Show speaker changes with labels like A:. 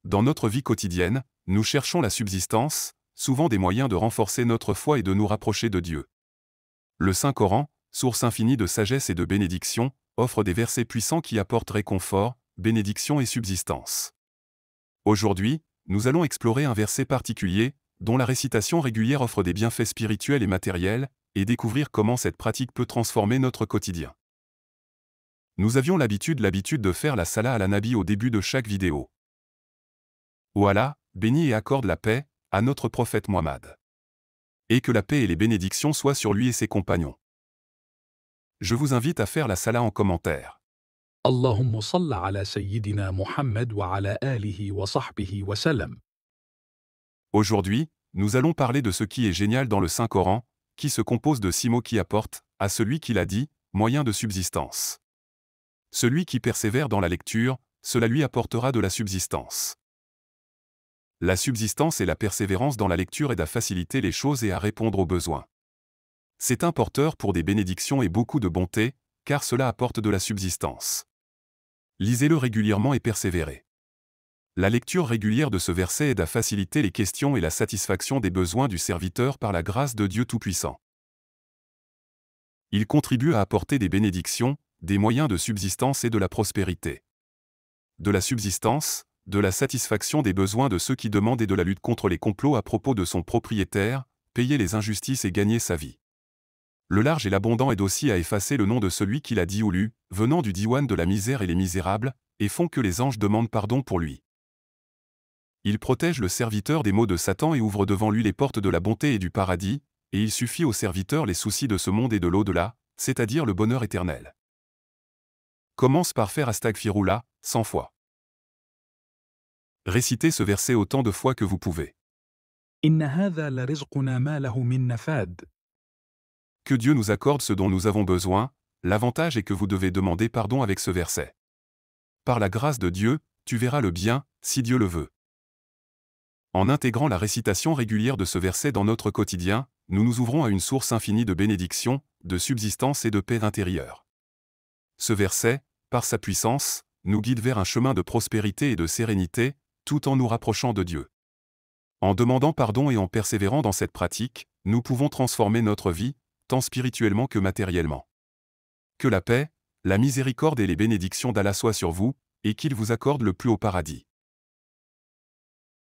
A: Dans notre vie quotidienne, nous cherchons la subsistance, souvent des moyens de renforcer notre foi et de nous rapprocher de Dieu. Le Saint-Coran, source infinie de sagesse et de bénédiction, offre des versets puissants qui apportent réconfort, bénédiction et subsistance. Aujourd'hui, nous allons explorer un verset particulier, dont la récitation régulière offre des bienfaits spirituels et matériels, et découvrir comment cette pratique peut transformer notre quotidien. Nous avions l'habitude de faire la salat à la Nabi au début de chaque vidéo. Ô Allah, bénis et accorde la paix à notre prophète Muhammad. Et que la paix et les bénédictions soient sur lui et ses compagnons. Je vous invite à faire la salat en commentaire.
B: اللهم صل على سيدنا محمد وعلى آله وصحبه وسلم.
A: Aujourd'hui, nous allons parler de ce qui est génial dans le Saint-Coran, qui se compose de 6 mots qui apportent, à celui qui l'a dit, moyen de subsistance. Celui qui persévère dans la lecture, cela lui apportera de la subsistance. La subsistance et la persévérance dans la lecture aident à faciliter les choses et à répondre aux besoins. C'est un porteur pour des bénédictions et beaucoup de bonté, car cela apporte de la subsistance. Lisez-le régulièrement et persévérez. La lecture régulière de ce verset aide à faciliter les questions et la satisfaction des besoins du serviteur par la grâce de Dieu Tout-Puissant. Il contribue à apporter des bénédictions, des moyens de subsistance et de la prospérité. De la subsistance, de la satisfaction des besoins de ceux qui demandent et de la lutte contre les complots à propos de son propriétaire, payer les injustices et gagner sa vie. Le large et l'abondant aident aussi à effacer le nom de celui qui l'a dit ou lu, venant du diwan de la misère et les misérables, et font que les anges demandent pardon pour lui. Il protège le serviteur des maux de Satan et ouvre devant lui les portes de la bonté et du paradis, et il suffit au serviteur les soucis de ce monde et de l'au-delà, c'est-à-dire le bonheur éternel. Commence par faire Astaghfirullah, 100 fois. Récitez ce verset autant de fois que vous pouvez.
B: إن هذا لرزقنا ما له من نفاد.
A: Que Dieu nous accorde ce dont nous avons besoin, l'avantage est que vous devez demander pardon avec ce verset. Par la grâce de Dieu, tu verras le bien, si Dieu le veut. En intégrant la récitation régulière de ce verset dans notre quotidien, nous nous ouvrons à une source infinie de bénédiction, de subsistance et de paix intérieure. Ce verset, par sa puissance, nous guide vers un chemin de prospérité et de sérénité, tout en nous rapprochant de Dieu. En demandant pardon et en persévérant dans cette pratique, nous pouvons transformer notre vie, tant spirituellement que matériellement. Que la paix, la miséricorde et les bénédictions d'Allah soient sur vous, et qu'il vous accorde le plus haut paradis.